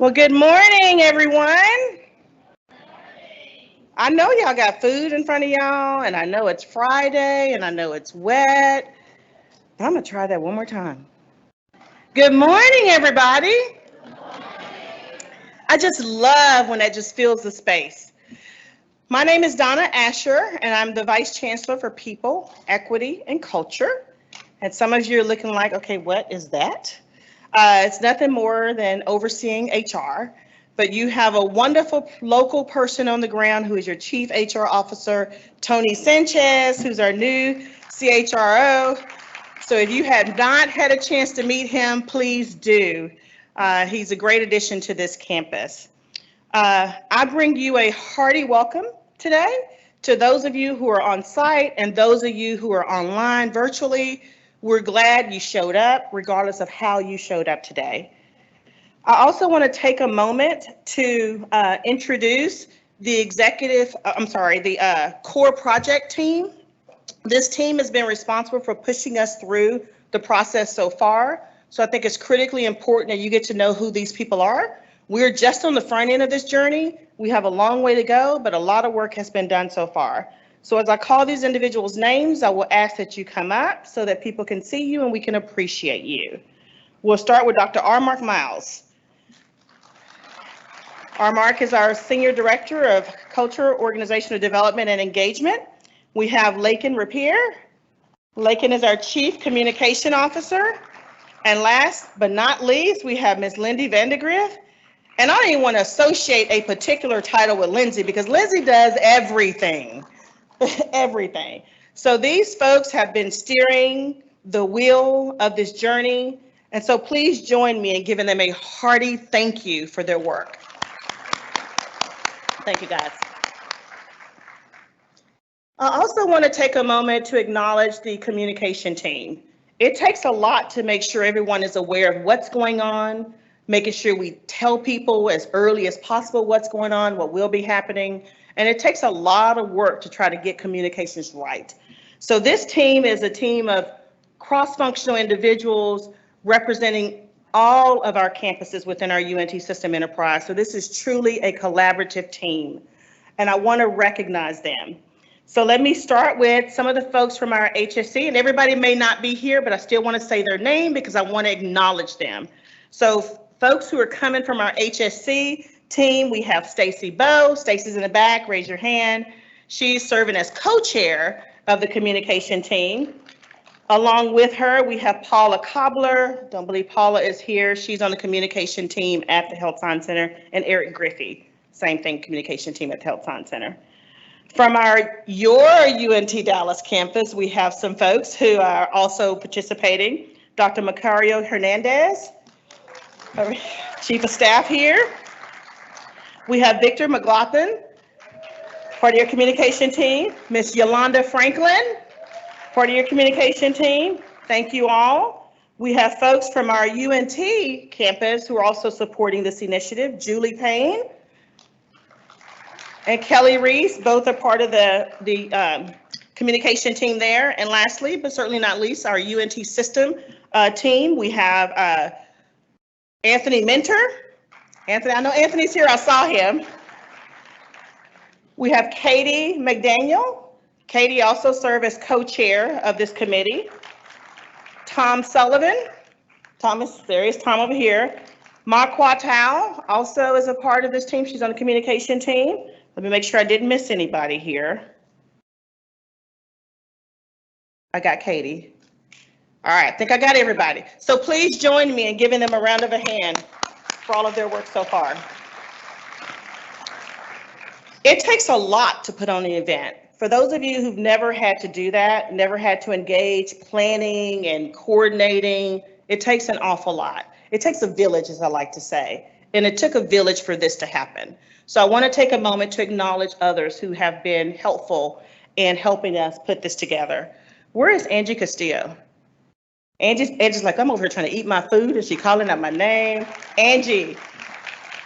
Well, good morning, everyone. I know y'all got food in front of y'all, and I know it's Friday, and I know it's wet, but I'm gonna try that one more time. Good morning, everybody. I just love when that just fills the space. My name is Donna Asher, and I'm the Vice Chancellor for People, Equity, and Culture. And some of you are looking like, okay, what is that? It's nothing more than overseeing HR, but you have a wonderful local person on the ground who is your Chief HR Officer, Tony Sanchez, who's our new CHRO. So if you have not had a chance to meet him, please do. He's a great addition to this campus. I bring you a hearty welcome today to those of you who are on site and those of you who are online virtually. We're glad you showed up, regardless of how you showed up today. I also want to take a moment to introduce the the core project team. This team has been responsible for pushing us through the process so far. So I think it's critically important that you get to know who these people are. We're just on the front end of this journey. We have a long way to go, but a lot of work has been done so far. So as I call these individuals' names, I will ask that you come up so that people can see you and we can appreciate you. We'll start with Dr. R. Mark Miles. R. Mark is our Senior Director of Culture, Organizational Development, and Engagement. We have Lakin Rapier. Lakin is our Chief Communication Officer. And last but not least, we have Ms. Lindy Vandegrift. And I don't even want to associate a particular title with Lindsay because Lindsay does everything. Everything. So these folks have been steering the wheel of this journey. And so please join me in giving them a hearty thank you for their work. Thank you, guys. I also want to take a moment to acknowledge the communication team. It takes a lot to make sure everyone is aware of what's going on, making sure we tell people as early as possible what's going on, what will be happening. And it takes a lot of work to try to get communications right. So this team is a team of cross-functional individuals representing all of our campuses within our UNT system enterprise. So this is truly a collaborative team, and I want to recognize them. So let me start with some of the folks from our HSC, and everybody may not be here, but I still want to say their name because I want to acknowledge them. So folks who are coming from our HSC team, we have Stacy Bowe. Stacy's in the back, raise your hand. She's serving as co-chair of the communication team. Along with her, we have Paula Cobbler. Don't believe Paula is here. She's on the communication team at the Health Science Center, and Eric Griffey, same thing, communication team at the Health Science Center. From your UNT Dallas campus, we have some folks who are also participating. Dr. Macario Hernandez, our Chief of Staff here. We have Victor McLaughlin, part of your communication team. Miss Yolanda Franklin, part of your communication team. Thank you all. We have folks from our UNT campus who are also supporting this initiative. Julie Payne and Kelly Reese, both are part of the communication team there. And lastly, but certainly not least, our UNT system team. We have Anthony Mentor. Anthony, I know Anthony's here, I saw him. We have Katie McDaniel. Katie also serves as co-chair of this committee. Tom Sullivan. There is Tom over here. Ma Quatau also is a part of this team. She's on the communication team. Let me make sure I didn't miss anybody here. I got Katie. All right, I think I got everybody. So please join me in giving them a round of a hand for all of their work so far. It takes a lot to put on the event. For those of you who've never had to do that, never had to engage planning and coordinating, it takes an awful lot. It takes a village, as I like to say, and it took a village for this to happen. So I want to take a moment to acknowledge others who have been helpful in helping us put this together. Where is Angie Castillo? Angie's like, I'm over here trying to eat my food, and she's calling out my name. Angie,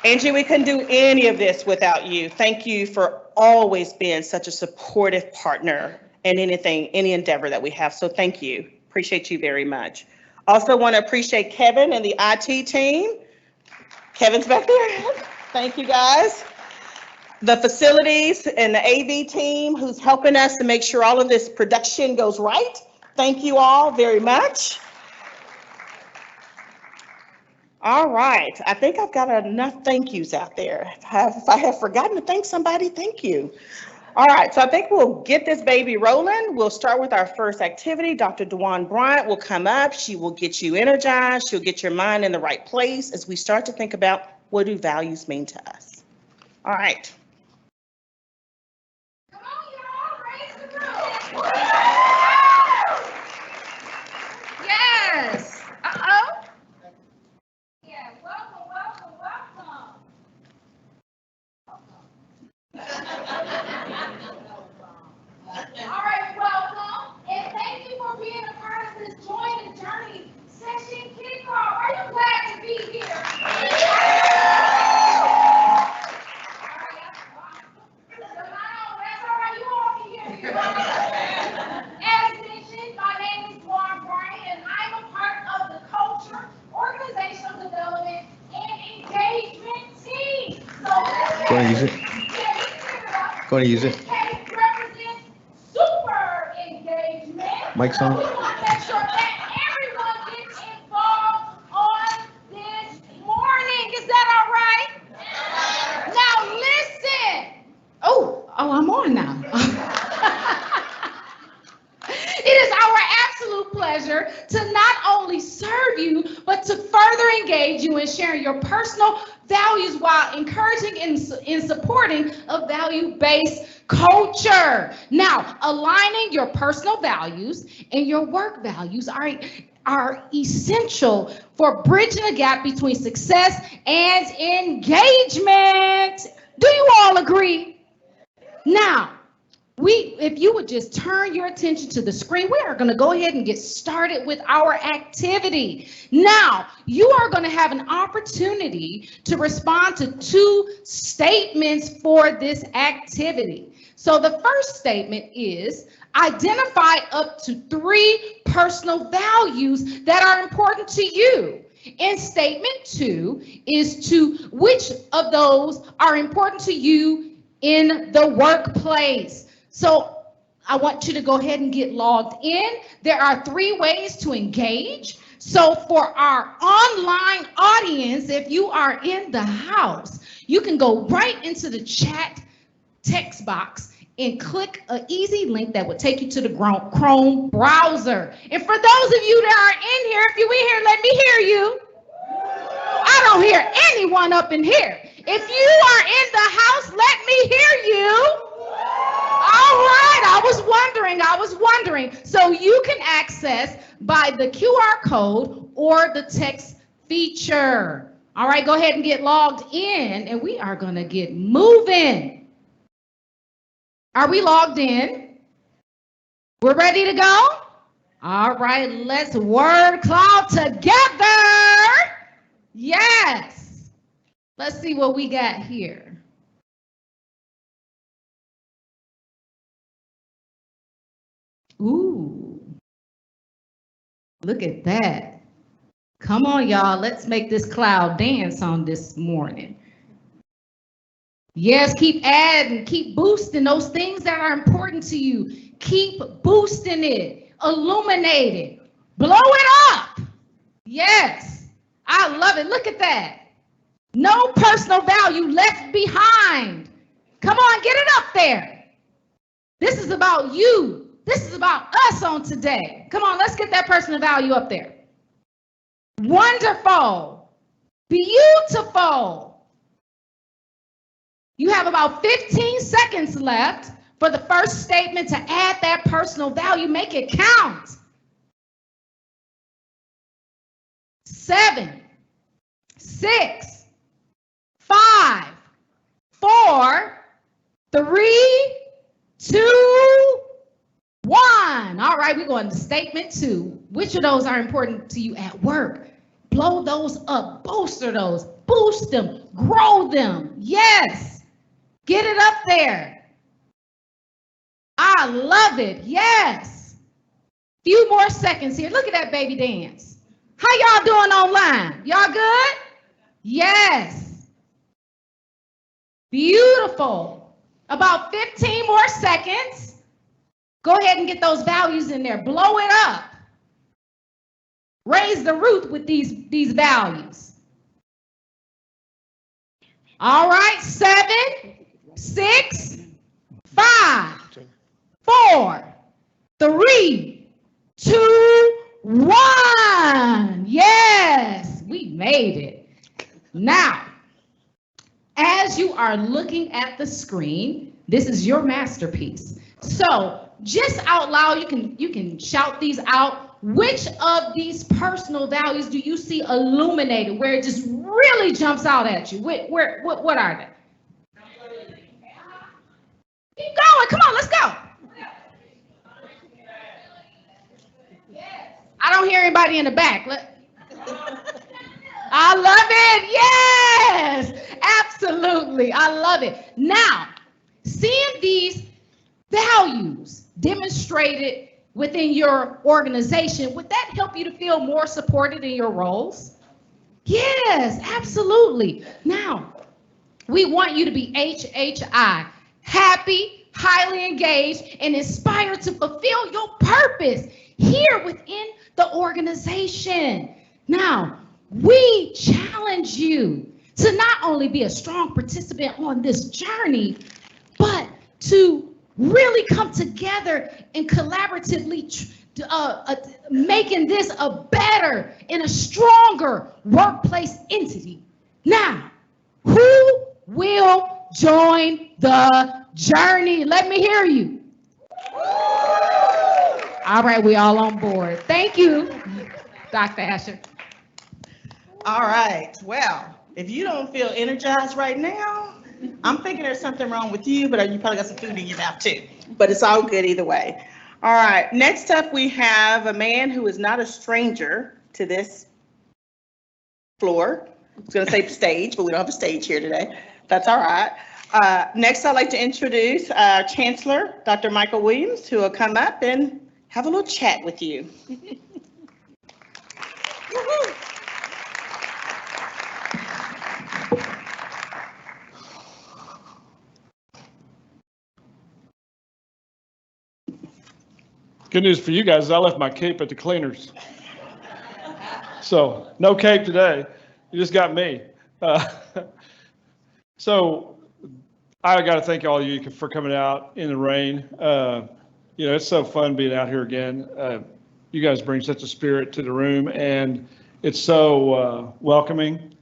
we couldn't do any of this without you. Thank you for always being such a supportive partner in any endeavor that we have. So thank you. Appreciate you very much. Also want to appreciate Kevin and the IT team. Kevin's back there. Thank you, guys. The facilities and the AV team who's helping us to make sure all of this production goes right. Thank you all very much. All right, I think I've got enough thank yous out there. If I have forgotten to thank somebody, thank you. All right, so I think we'll get this baby rolling. We'll start with our first activity. Dr. DeWan Bryant will come up. She will get you energized. She'll get your mind in the right place as we start to think about what do values mean to us. All right. Come on, y'all, raise the roof. Yes. Uh-oh. Yeah, welcome, welcome, welcome. All right, welcome, and thank you for being a part of this Join the Journey session kickoff. Are you glad to be here? That's all right, you all can hear me. As mentioned, my name is Lauren Bryant, and I'm a part of the Culture, Organizational Development, and Engagement team. So Go ahead and use it. Go ahead and use it. Represents super engagement. Mic's on. We want to make sure that everyone gets involved on this morning. Is that all right? Now listen. Oh, I'm on now. It is our absolute pleasure to not only serve you, but to further engage you in sharing your personal values while encouraging and supporting a value-based culture. Now, aligning your personal values and your work values are essential for bridging the gap between success and engagement. Do you all agree? Now, if you would just turn your attention to the screen, we are going to go ahead and get started with our activity. Now, you are going to have an opportunity to respond to 2 statements for this activity. So the first statement is identify up to 3 personal values that are important to you. And statement 2 is which of those are important to you in the workplace. So I want you to go ahead and get logged in. There are 3 ways to engage. So for our online audience, if you are in the house, you can go right into the chat text box and click an easy link that would take you to the Chrome browser. And for those of you that are in here, if you're in here, let me hear you. I don't hear anyone up in here. If you are in the house, let me hear you. All right, I was wondering. So you can access by the QR code or the text feature. All right, go ahead and get logged in, and we are going to get moving. Are we logged in? We're ready to go? All right, let's word cloud together. Yes. Let's see what we got here. Ooh, look at that. Come on, y'all. Let's make this cloud dance on this morning. Yes, keep adding, keep boosting those things that are important to you. Keep boosting it, illuminate it, blow it up. Yes, I love it. Look at that. No personal value left behind. Come on, get it up there. This is about you. This is about us on today. Come on, let's get that personal value up there. Wonderful. Beautiful. You have about 15 seconds left for the first statement to add that personal value. Make it count. 7, 6, 5, 4, 3, 2, 1. All right, we're going to statement 2. Which of those are important to you at work? Blow those up, bolster those, boost them, grow them. Yes, get it up there. I love it. Yes. Few more seconds here. Look at that baby dance. How y'all doing online? Y'all good? Yes. Beautiful. About 15 more seconds. Go ahead and get those values in there. Blow it up. Raise the roof with these values. All right, 7, 6, 5, 4, 3, 2, 1. Yes, we made it. Now, as you are looking at the screen, this is your masterpiece. So just out loud, you can shout these out. Which of these personal values do you see illuminated where it just really jumps out at you? What are they? Keep going. Come on, let's go. I don't hear anybody in the back. I love it. Yes, absolutely. I love it. Now, seeing these values demonstrated within your organization, would that help you to feel more supported in your roles? Yes, absolutely. Now, we want you to be HHI, happy, highly engaged, and inspired to fulfill your purpose here within the organization. Now, we challenge you to not only be a strong participant on this journey, but to really come together and collaboratively making this a better and a stronger workplace entity. Now, who will join the journey? Let me hear you. All right, we all on board. Thank you, Dr. Asher. All right, well, if you don't feel energized right now, I'm thinking there's something wrong with you, but you probably got some food in your mouth too. But it's all good either way. All right, next up we have a man who is not a stranger to this floor. I was going to say stage, but we don't have a stage here today. That's all right. Next, I'd like to introduce our Chancellor, Dr. Michael Williams, who will come up and have a little chat with you. Good news for you guys is I left my cape at the cleaners. So no cape today. You just got me. So I got to thank all of you for coming out in the rain. It's so fun being out here again. You guys bring such a spirit to the room, and it's so welcoming.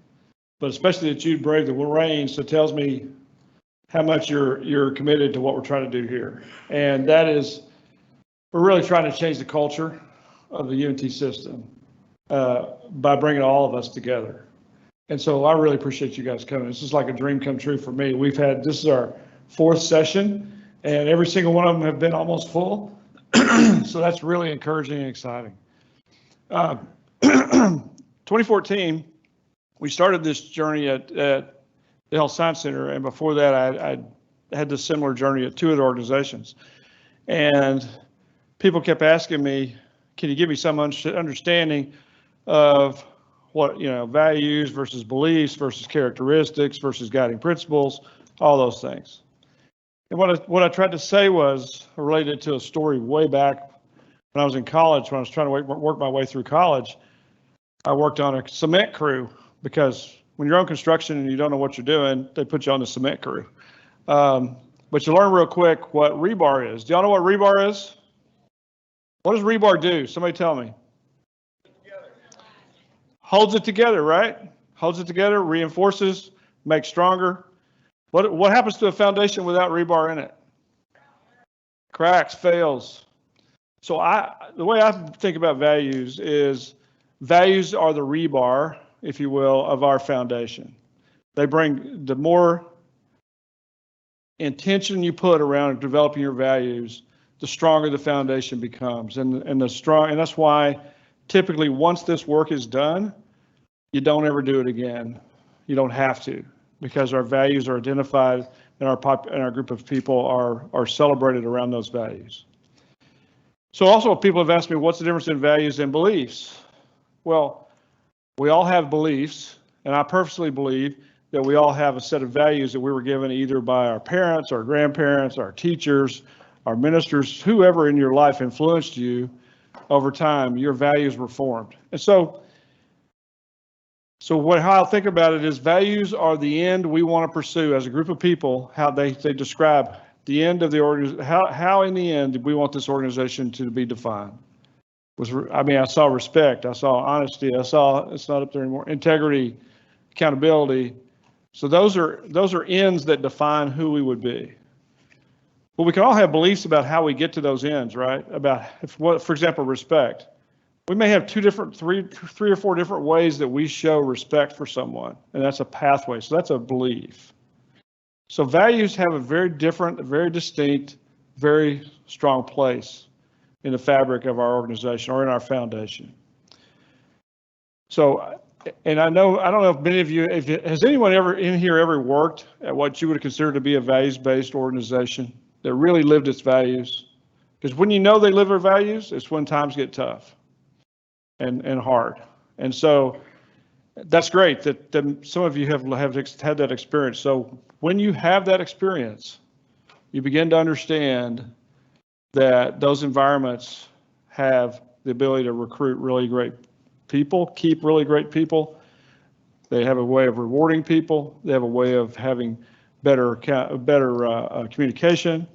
But especially that you brave the rain, so it tells me how much you're committed to what we're trying to do here, and that is. We're really trying to change the culture of the UNT system by bringing all of us together. And so I really appreciate you guys coming. This is like a dream come true for me. This is our 4th session, and every single one of them have been almost full. So that's really encouraging and exciting. 2014, we started this journey at the Health Science Center, and before that, I had this similar journey at 2 other organizations. And people kept asking me, can you give me some understanding of what, values versus beliefs versus characteristics versus guiding principles, all those things. And what I tried to say was related to a story way back when I was in college, when I was trying to work my way through college. I worked on a cement crew because when you're on construction and you don't know what you're doing, they put you on the cement crew. But you learn real quick what rebar is. Do y'all know what rebar is? What does rebar do? Somebody tell me. Holds it together, right? Holds it together, reinforces, makes stronger. What happens to a foundation without rebar in it? Cracks, fails. So the way I think about values is values are the rebar, if you will, of our foundation. They bring the more intention you put around developing your values, the stronger the foundation becomes, and that's why typically once this work is done, you don't ever do it again. You don't have to, because our values are identified and our group of people are celebrated around those values. So also people have asked me, what's the difference in values and beliefs? Well, we all have beliefs, And I personally believe that we all have a set of values that we were given either by our parents, our grandparents, our teachers, our ministers, whoever in your life influenced you over time. Your values were formed. And so how I think about it is values are the end we want to pursue as a group of people, how they describe the end of the organization, how in the end we want this organization to be defined. I saw respect, I saw honesty, it's not up there anymore, integrity, accountability. So those are ends that define who we would be. But we can all have beliefs about how we get to those ends, right? About for example, respect. We may have three or four different ways that we show respect for someone, and that's a pathway. So that's a belief. So values have a very different, very distinct, very strong place in the fabric of our organization or in our foundation. So, and I don't know if many of you, has anyone in here ever worked at what you would consider to be a values-based organization that really lived its values? Because when you know they live their values, it's when times get tough and hard. And so that's great that some of you have had that experience. So when you have that experience, you begin to understand that those environments have the ability to recruit really great people, keep really great people. They have a way of rewarding people. They have a way of having better communication,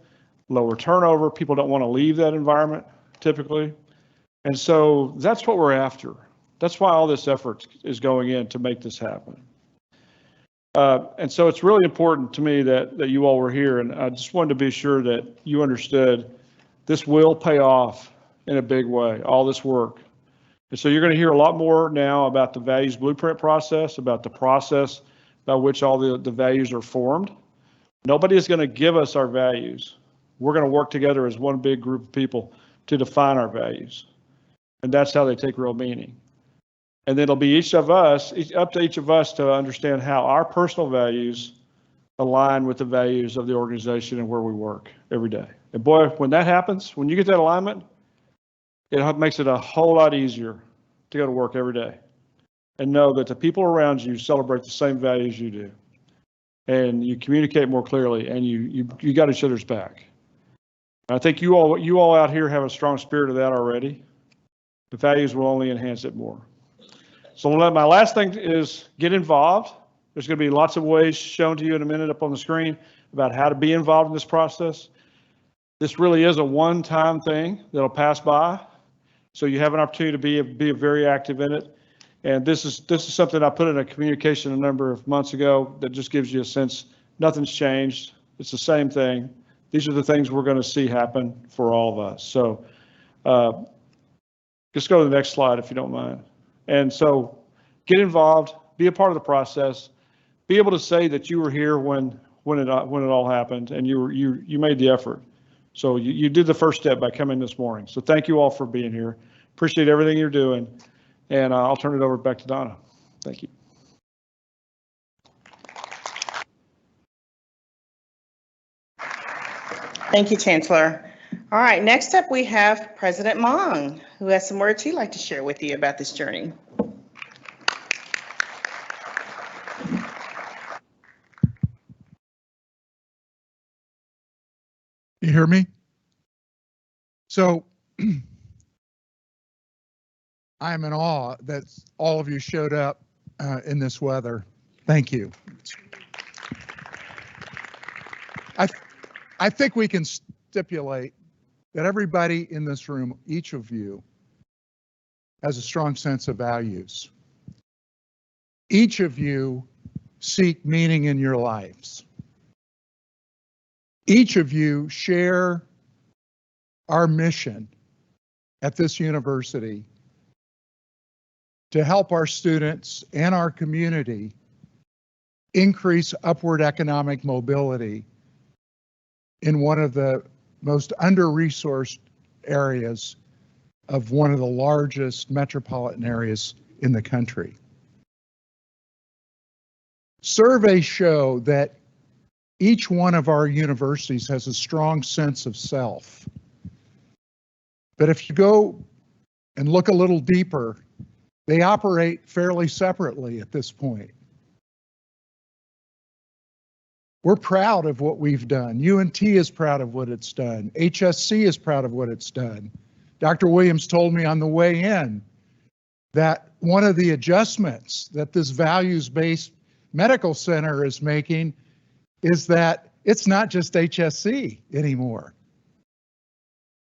lower turnover. People don't want to leave that environment typically. And so that's what we're after. That's why all this effort is going in to make this happen. And so it's really important to me that you all were here, and I just wanted to be sure that you understood this will pay off in a big way, all this work. And so you're going to hear a lot more now about the values blueprint process, about the process by which all the values are formed. Nobody is going to give us our values. We're going to work together as one big group of people to define our values. And that's how they take real meaning. And then it'll be up to each of us to understand how our personal values align with the values of the organization and where we work every day. And boy, when that happens, when you get that alignment, it makes it a whole lot easier to go to work every day and know that the people around you celebrate the same values you do. And you communicate more clearly, and you got each other's back. I think you all out here have a strong spirit of that already. The values will only enhance it more. So my last thing is get involved. There's going to be lots of ways shown to you in a minute up on the screen about how to be involved in this process. This really is a one-time thing that'll pass by. So you have an opportunity to be very active in it. And this is something I put in a communication a number of months ago that just gives you a sense nothing's changed. It's the same thing. These are the things we're going to see happen for all of us. So just go to the next slide if you don't mind. And so get involved, be a part of the process, be able to say that you were here when it all happened and you made the effort. So you did the first step by coming this morning. So thank you all for being here. Appreciate everything you're doing. And I'll turn it over back to Donna. Thank you. Thank you, Chancellor. All right, next up we have President Mong, who has some words he'd like to share with you about this journey. You hear me? So I am in awe that all of you showed up in this weather. Thank you. I think we can stipulate that everybody in this room, each of you, has a strong sense of values. Each of you seek meaning in your lives. Each of you share our mission at this university to help our students and our community increase upward economic mobility in one of the most under-resourced areas of one of the largest metropolitan areas in the country. Surveys show that each one of our universities has a strong sense of self. But if you go and look a little deeper, they operate fairly separately at this point. We're proud of what we've done. UNT is proud of what it's done. HSC is proud of what it's done. Dr. Williams told me on the way in that one of the adjustments that this values-based medical center is making is that it's not just HSC anymore.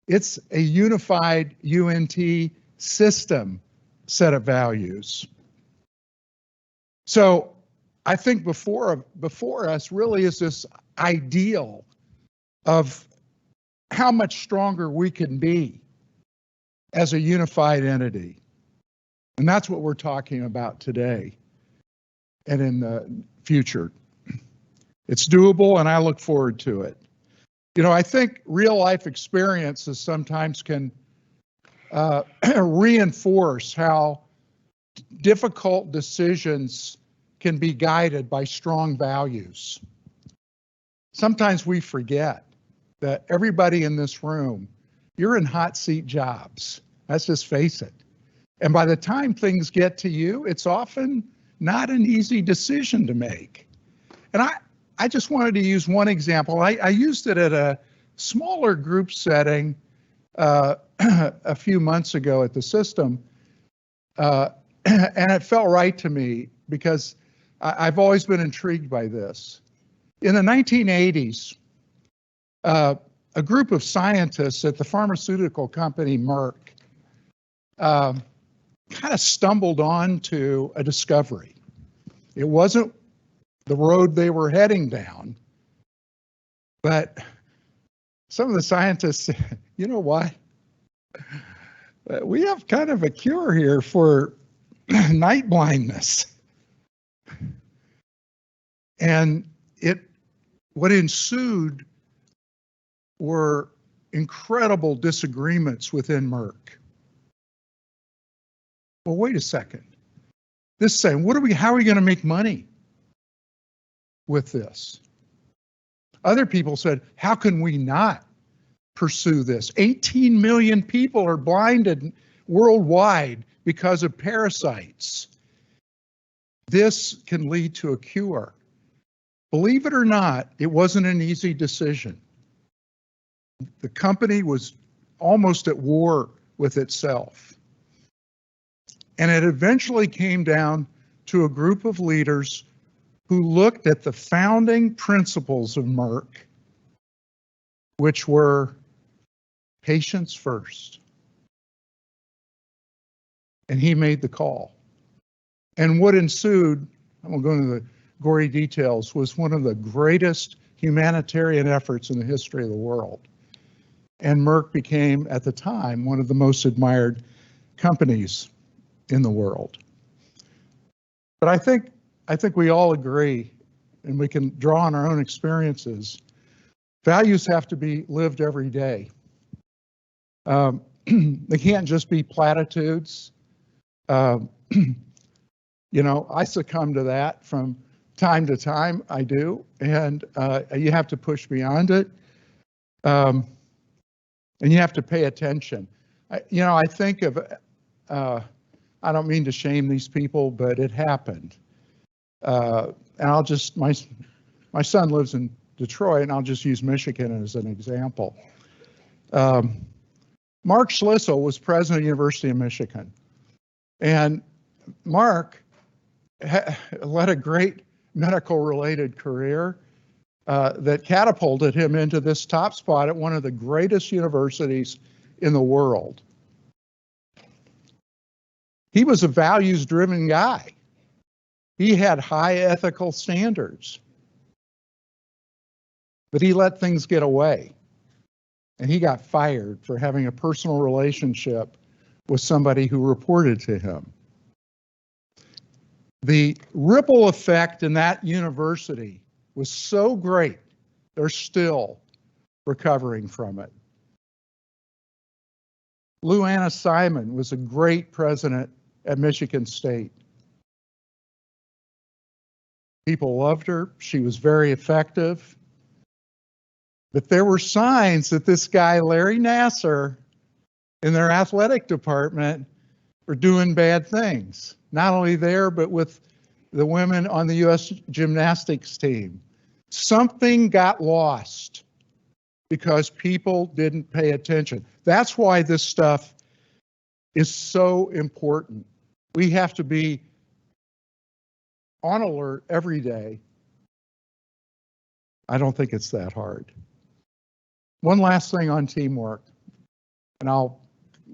It's a unified UNT system set of values. So I think before us really is this ideal of how much stronger we can be as a unified entity. And that's what we're talking about today and in the future. It's doable, and I look forward to it. You know, I think real life experiences sometimes can reinforce how difficult decisions can be guided by strong values. Sometimes we forget that everybody in this room, you're in hot seat jobs. Let's just face it. And by the time things get to you, it's often not an easy decision to make. And I just wanted to use one example. I used it at a smaller group setting a few months ago at the system, and it felt right to me because I've always been intrigued by this. In the 1980s, a group of scientists at the pharmaceutical company Merck kind of stumbled onto a discovery. It wasn't the road they were heading down, but some of the scientists said, you know what? We have kind of a cure here for night blindness. And what ensued were incredible disagreements within Merck. Well, wait a second. This is saying, how are we going to make money with this? Other people said, how can we not pursue this? 18 million people are blinded worldwide because of parasites. This can lead to a cure. Believe it or not, it wasn't an easy decision. The company was almost at war with itself. And it eventually came down to a group of leaders who looked at the founding principles of Merck, which were patients first. And he made the call. And what ensued, I won't go into the gory details, was one of the greatest humanitarian efforts in the history of the world. And Merck became, at the time, one of the most admired companies in the world. But I think we all agree, and we can draw on our own experiences, values have to be lived every day. They can't just be platitudes. You know, I succumb to that from time to time, I do, and you have to push beyond it. And you have to pay attention. I think of, I don't mean to shame these people, but it happened. And I'll just, my son lives in Detroit, and I'll just use Michigan as an example. Mark Schlissel was president of the University of Michigan. And Mark led a great medical-related career that catapulted him into this top spot at one of the greatest universities in the world. He was a values-driven guy. He had high ethical standards, but he let things get away, and he got fired for having a personal relationship with somebody who reported to him. The ripple effect in that university was so great, they're still recovering from it. Lou Anna Simon was a great president at Michigan State. People loved her. She was very effective. But there were signs that this guy, Larry Nassar, in their athletic department, were doing bad things. Not only there, but with the women on the U.S. gymnastics team. Something got lost because people didn't pay attention. That's why this stuff is so important. We have to be on alert every day. I don't think it's that hard. One last thing on teamwork, and I'll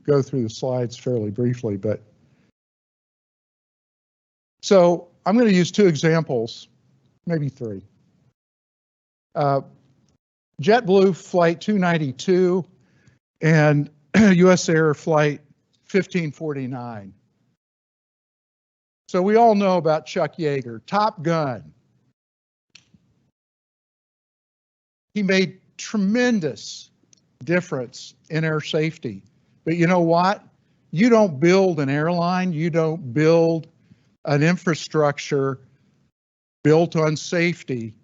go through the slides fairly briefly, but so I'm going to use two examples, maybe three. JetBlue Flight 292 and US Air Flight 1549. So we all know about Chuck Yeager, Top Gun. He made tremendous difference in air safety. But you know what? You don't build an airline, you don't build an infrastructure built on safety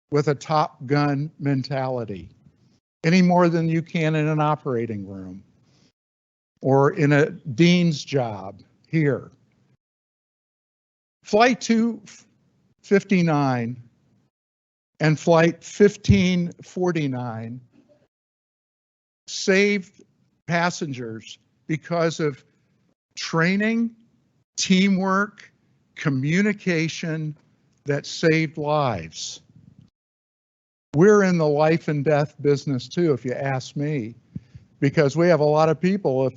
with a Top Gun mentality any more than you can in an operating room or in a dean's job here. Flight 259 and Flight 1549 saved passengers because of training, teamwork, communication that saved lives. We're in the life and death business too, if you ask me, because we have a lot of people,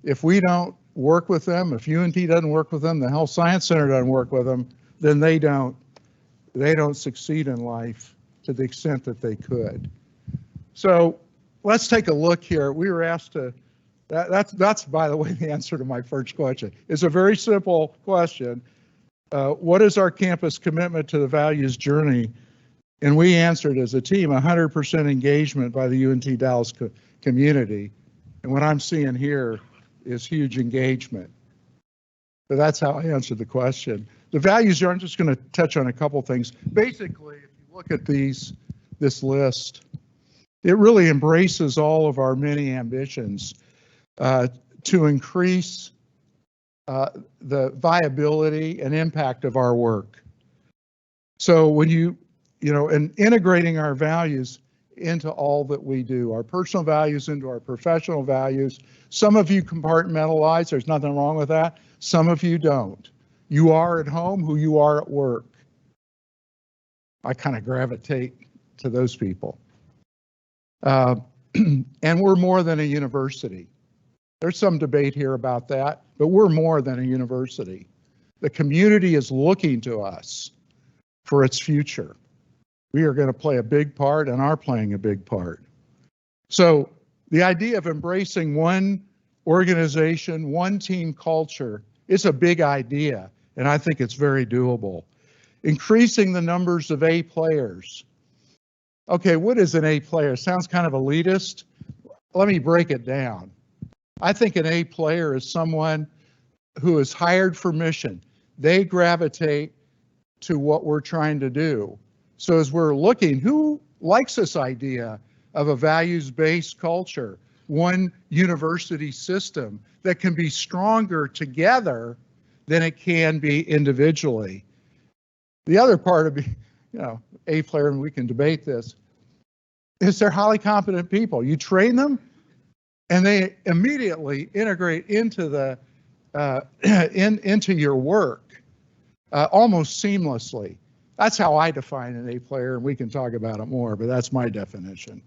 if we don't work with them, if UNT doesn't work with them, the Health Science Center doesn't work with them, then they don't succeed in life to the extent that they could. So let's take a look here. We were asked to, that's by the way, the answer to my first question. It's a very simple question. What is our campus commitment to the values journey? And we answered as a team, 100% engagement by the UNT Dallas community. And what I'm seeing here is huge engagement. So that's how I answered the question. The values, I'm just going to touch on a couple things. Basically, if you look at this list, it really embraces all of our many ambitions to increase the viability and impact of our work. So when and integrating our values into all that we do, our personal values into our professional values. Some of you compartmentalize, there's nothing wrong with that. Some of you don't. You are at home who you are at work. I kind of gravitate to those people. And we're more than a university. There's some debate here about that, but we're more than a university. The community is looking to us for its future. We are going to play a big part and are playing a big part. So the idea of embracing one organization, one team culture is a big idea, and I think it's very doable. Increasing the numbers of A players. Okay, what is an A player? Sounds kind of elitist. Let me break it down. I think an A player is someone who is hired for mission. They gravitate to what we're trying to do. So as we're looking, who likes this idea of a values-based culture, one university system that can be stronger together than it can be individually? The other part of, A player, and we can debate this, is they're highly competent people. You train them, and they immediately integrate into the into your work almost seamlessly. That's how I define an A player, and we can talk about it more, but that's my definition.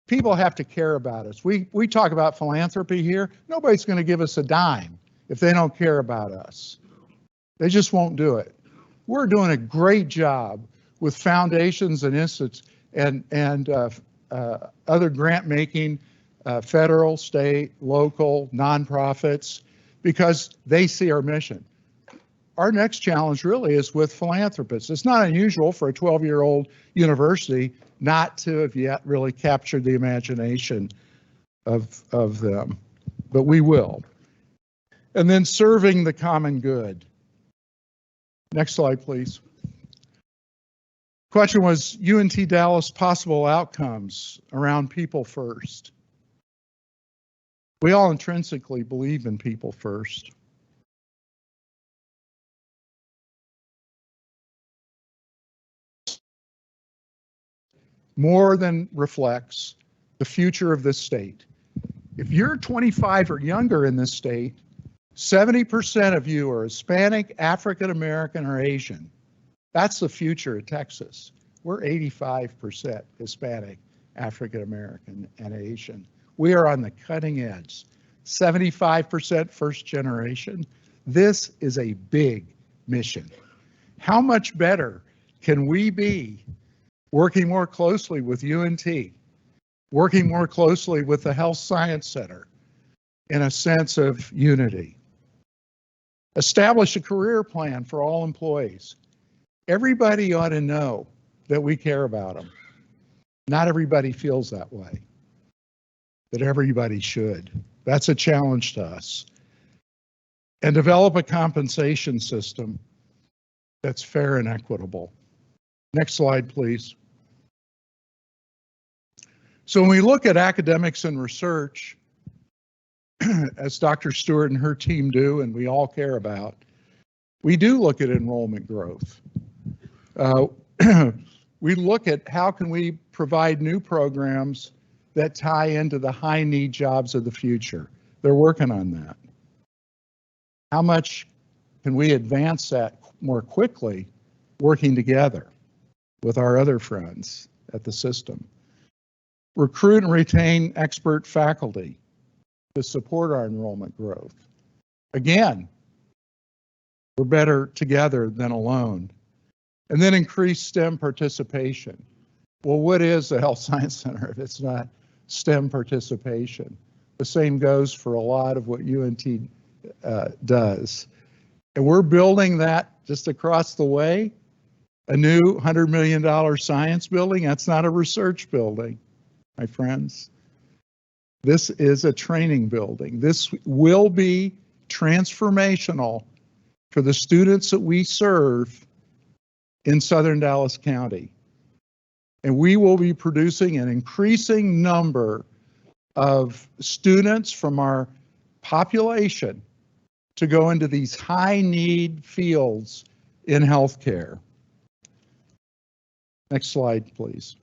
People have to care about us. We talk about philanthropy here. Nobody's going to give us a dime if they don't care about us. They just won't do it. We're doing a great job with foundations and institutes and other grant-making, federal, state, local, nonprofits, because they see our mission. Our next challenge really is with philanthropists. It's not unusual for a 12-year-old university not to have yet really captured the imagination of them, but we will. And then serving the common good. Next slide, please. Question was UNT Dallas possible outcomes around people first. We all intrinsically believe in people first. more than reflects the future of this state. If you're 25 or younger in this state, 70% of you are Hispanic, African American, or Asian. That's the future of Texas. We're 85% Hispanic, African American, and Asian. We are on the cutting edge. 75% first generation. This is a big mission. How much better can we be working more closely with UNT, working more closely with the Health Science Center in a sense of unity? Establish a career plan for all employees. Everybody ought to know that we care about them. Not everybody feels that way, but everybody should. That's a challenge to us. And develop a compensation system that's fair and equitable. Next slide, please. So when we look at academics and research, as Dr. Stewart and her team do, and we all care about, we do look at enrollment growth. We look at how can we provide new programs that tie into the high need jobs of the future. They're working on that. How much can we advance that more quickly working together with our other friends at the system? Recruit and retain expert faculty to support our enrollment growth. Again, we're better together than alone. And then increase STEM participation. Well, what is the Health Science Center if it's not STEM participation? The same goes for a lot of what UNT does. And we're building that just across the way, a new $100 million science building. That's not a research building, my friends. This is a training building. This will be transformational for the students that we serve in Southern Dallas County. And we will be producing an increasing number of students from our population to go into these high need fields in healthcare. Next slide, please.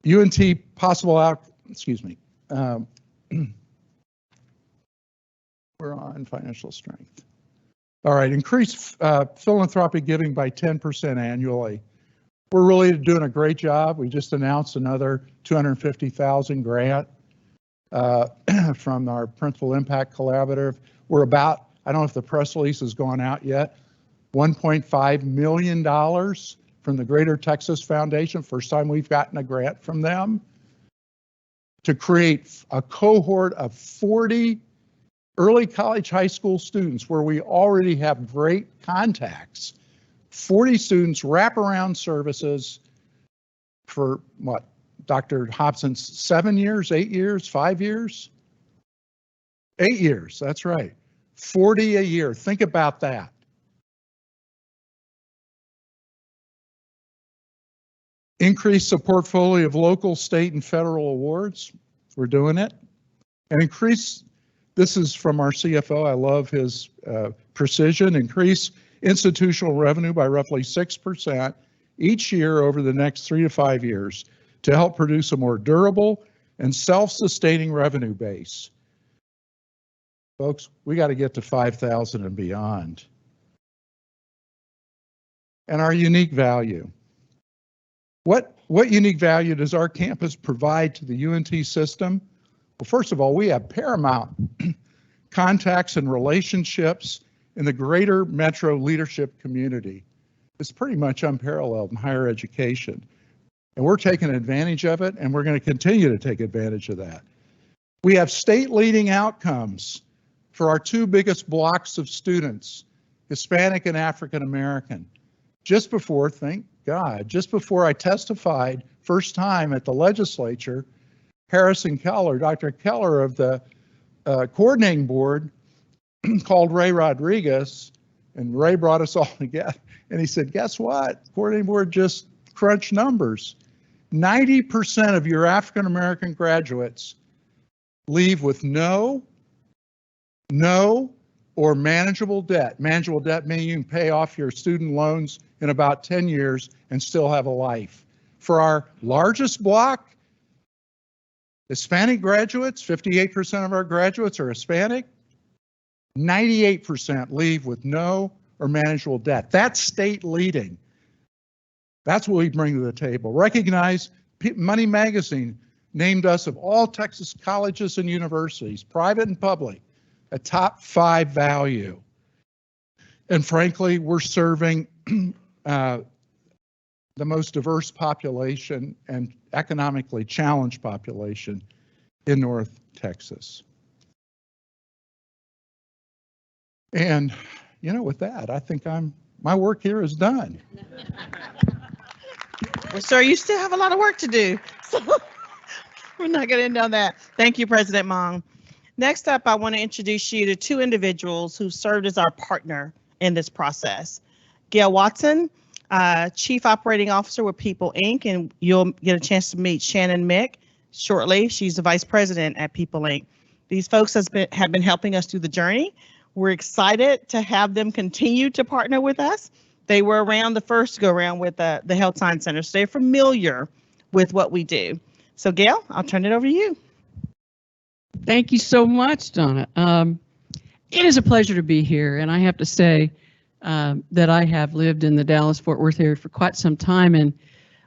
UNT possible we're on financial strength. All right, increase philanthropic giving by 10% annually. We're really doing a great job. We just announced another $250,000 grant from our Principal Impact Collaborative. We're about, I don't know if the press release has gone out yet, $1.5 million from the Greater Texas Foundation. First time we've gotten a grant from them to create a cohort of 40 early college high school students where we already have great contacts. 40 students, wraparound services for what, Dr. Hobson's 7 years, 8 years, 5 years? 8 years, that's right. 40 a year, think about that. Increase the portfolio of local, state, and federal awards. We're doing it. And increase, this is from our CFO, I love his precision, increase institutional revenue by roughly 6% each year over the next 3 to 5 years to help produce a more durable and self-sustaining revenue base. Folks, we got to get to 5,000 and beyond. And our unique value. What unique value does our campus provide to the UNT system? Well, first of all, we have paramount contacts and relationships in the greater metro leadership community. It's pretty much unparalleled in higher education. And we're taking advantage of it, and we're going to continue to take advantage of that. We have state-leading outcomes for our two biggest blocks of students, Hispanic and African American. Just before, thank God, just before I testified first time at the legislature, Harrison Keller, Dr. Keller of the coordinating board called Ray Rodriguez, and Ray brought us all together. And he said, guess what? Coordinating board just crunched numbers. 90% of your African American graduates leave with no or manageable debt. Manageable debt meaning you can pay off your student loans in about 10 years and still have a life. For our largest block, Hispanic graduates, 58% of our graduates are Hispanic. 98% leave with no or manageable debt. That's state leading. That's what we bring to the table. Recognize, Money Magazine named us of all Texas colleges and universities, private and public, a top 5 value. And frankly, we're serving the most diverse population and economically challenged population in North Texas. And, you know, with that, I think my work here is done. Well, sir, you still have a lot of work to do. So we're not going to end on that. Thank you, President Mong. Next up, I want to introduce you to 2 individuals who served as our partner in this process. Gail Watson, Chief Operating Officer with People Inc., and you'll get a chance to meet Shannon Mick shortly. She's the Vice President at People Inc. These folks have been helping us through the journey. We're excited to have them continue to partner with us. They were around the first go around with the Health Science Center, so they're familiar with what we do. So Gail, I'll turn it over to you. Thank you so much, Donna. It is a pleasure to be here, and I have to say that I have lived in the Dallas-Fort Worth area for quite some time, and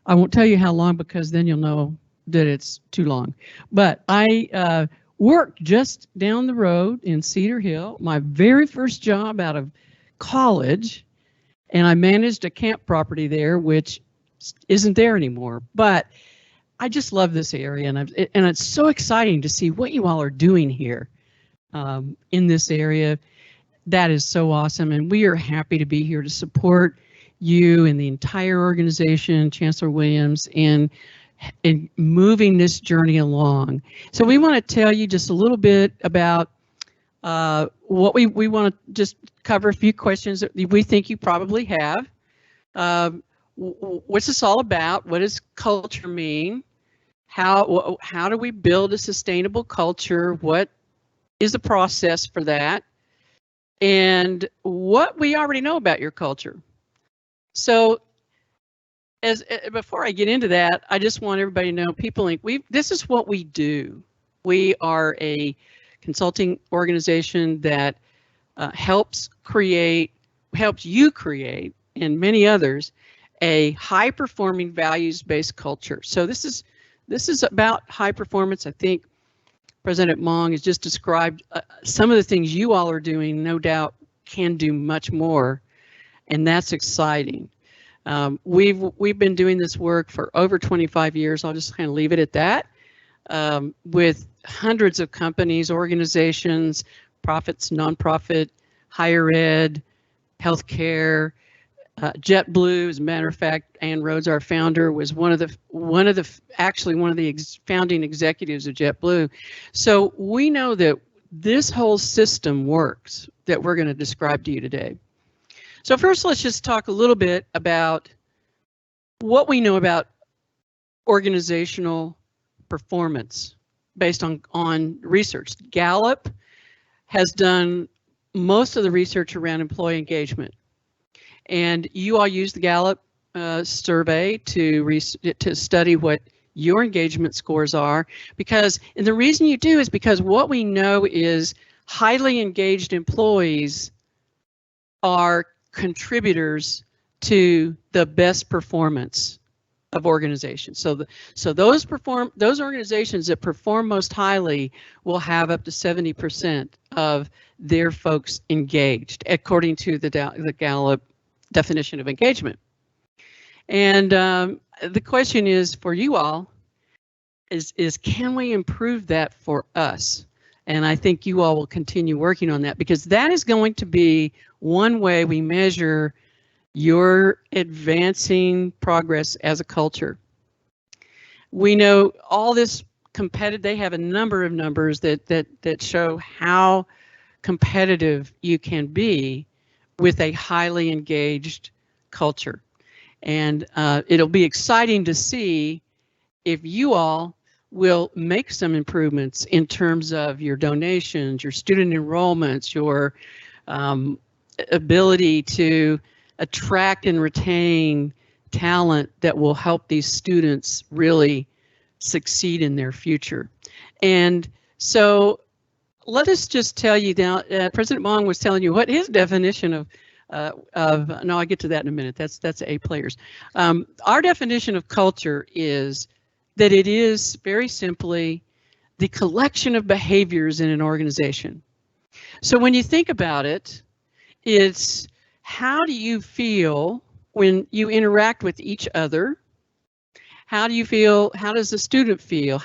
I won't tell you how long because then you'll know that it's too long. But I worked just down the road in Cedar Hill, my very first job out of college, and I managed a camp property there, which isn't there anymore. But I just love this area, and it's so exciting to see what you all are doing here in this area. That is so awesome, and we are happy to be here to support you and the entire organization, Chancellor Williams, in moving this journey along. So we want to tell you just a little bit about what we want to just cover a few questions that we think you probably have. What's this all about? What does culture mean? How do we build a sustainable culture? What is the process for that? And what we already know about your culture. So before I get into that, I just want everybody to know People Inc. This is what we do. We are a consulting organization that helps you create, and many others, a high-performing values-based culture. So this is about high performance. I think President Mong has just described some of the things you all are doing. No doubt can do much more, and that's exciting. We've been doing this work for over 25 years. I'll just kind of leave it at that. With hundreds of companies, organizations, profits, nonprofit, higher ed, healthcare, JetBlue, as a matter of fact, Ann Rhodes, our founder, was one of the founding executives of JetBlue. So we know that this whole system works that we're going to describe to you today. So first, let's just talk a little bit about what we know about organizational performance based on research. Gallup has done most of the research around employee engagement. And you all use the Gallup survey to study what your engagement scores are, and the reason you do is because what we know is highly engaged employees are contributors to the best performance of organizations. So those organizations that perform most highly will have up to 70% of their folks engaged, according to the Gallup definition of engagement. And the question is for you all is can we improve that for us? And I think you all will continue working on that, because that is going to be one way we measure your advancing progress as a culture. We know all this competitive, they have a number of numbers that show how competitive you can be with a highly engaged culture. And it'll be exciting to see if you all will make some improvements in terms of your donations, your student enrollments, your ability to attract and retain talent that will help these students really succeed in their future. And so let us just tell you now, President Mong was telling you what his definition of no, I'll get to that in a minute. That's A players. Our definition of culture is that it is very simply the collection of behaviors in an organization. So when you think about it, it's how do you feel when you interact with each other? How do you feel? How does the student feel?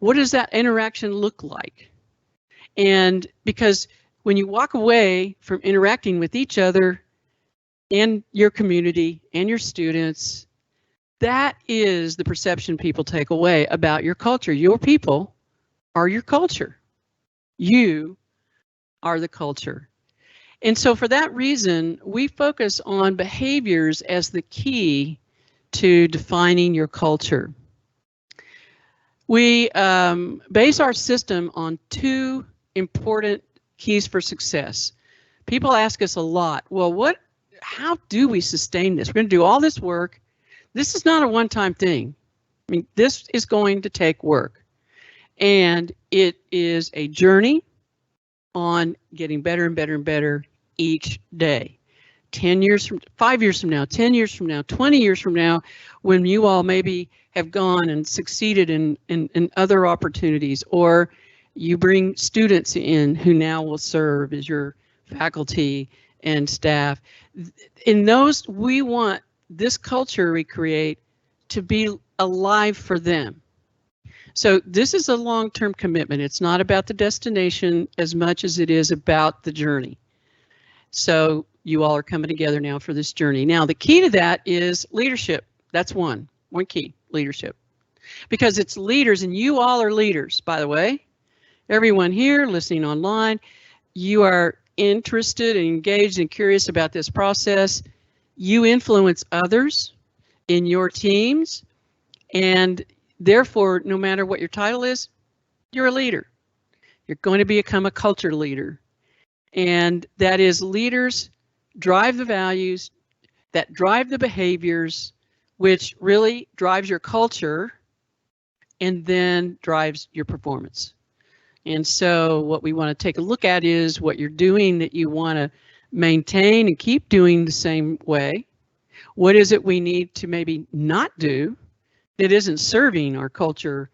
What does that interaction look like? And because when you walk away from interacting with each other and your community and your students, that is the perception people take away about your culture. Your people are your culture. You are the culture. And so for that reason, we focus on behaviors as the key to defining your culture. We base our system on two important keys for success. People ask us a lot, well, how do we sustain this? We're going to do all this work. This is not a one-time thing. I mean, this is going to take work. And it is a journey on getting better and better and better each day. 5 years from now, 10 years from now, 20 years from now, when you all maybe have gone and succeeded in other opportunities, or you bring students in who now will serve as your faculty and staff. In those, we want this culture we create to be alive for them. So this is a long-term commitment. It's not about the destination as much as it is about the journey. So you all are coming together now for this journey. Now, the key to that is leadership. That's one key, leadership. Because it's leaders, and you all are leaders, by the way. Everyone here listening online, you are interested and engaged and curious about this process. You influence others in your teams, and therefore, no matter what your title is, you're a leader. You're going to become a culture leader. And that is, leaders drive the values that drive the behaviors, which really drives your culture and then drives your performance. And so what we want to take a look at is what you're doing that you want to maintain and keep doing the same way. What is it we need to maybe not do that isn't serving our culture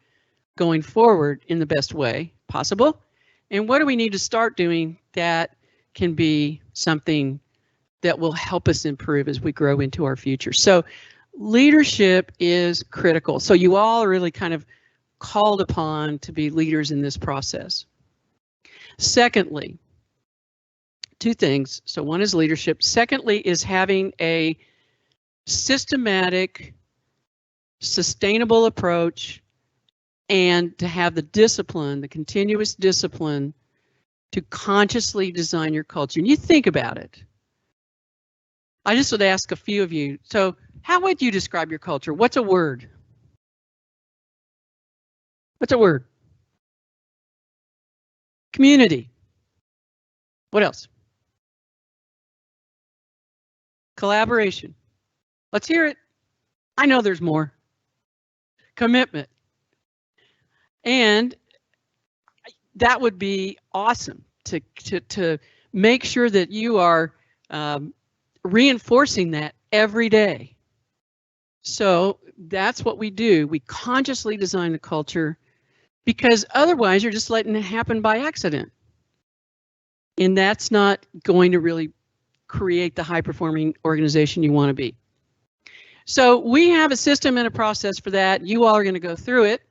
going forward in the best way possible? And what do we need to start doing that can be something that will help us improve as we grow into our future? So leadership is critical. So you all are really kind of called upon to be leaders in this process. Secondly, two things. So one is leadership. Secondly is having a systematic, sustainable approach, and to have the discipline, the continuous discipline to consciously design your culture. And you think about it. I just would ask a few of you. So how would you describe your culture? What's a word? What's a word? Community. What else? Collaboration. Let's hear it. I know there's more. Commitment. And that would be awesome to make sure that you are reinforcing that every day. So that's what we do. We consciously design the culture, because otherwise you're just letting it happen by accident. And that's not going to really create the high-performing organization you want to be. So we have a system and a process for that. You all are going to go through it.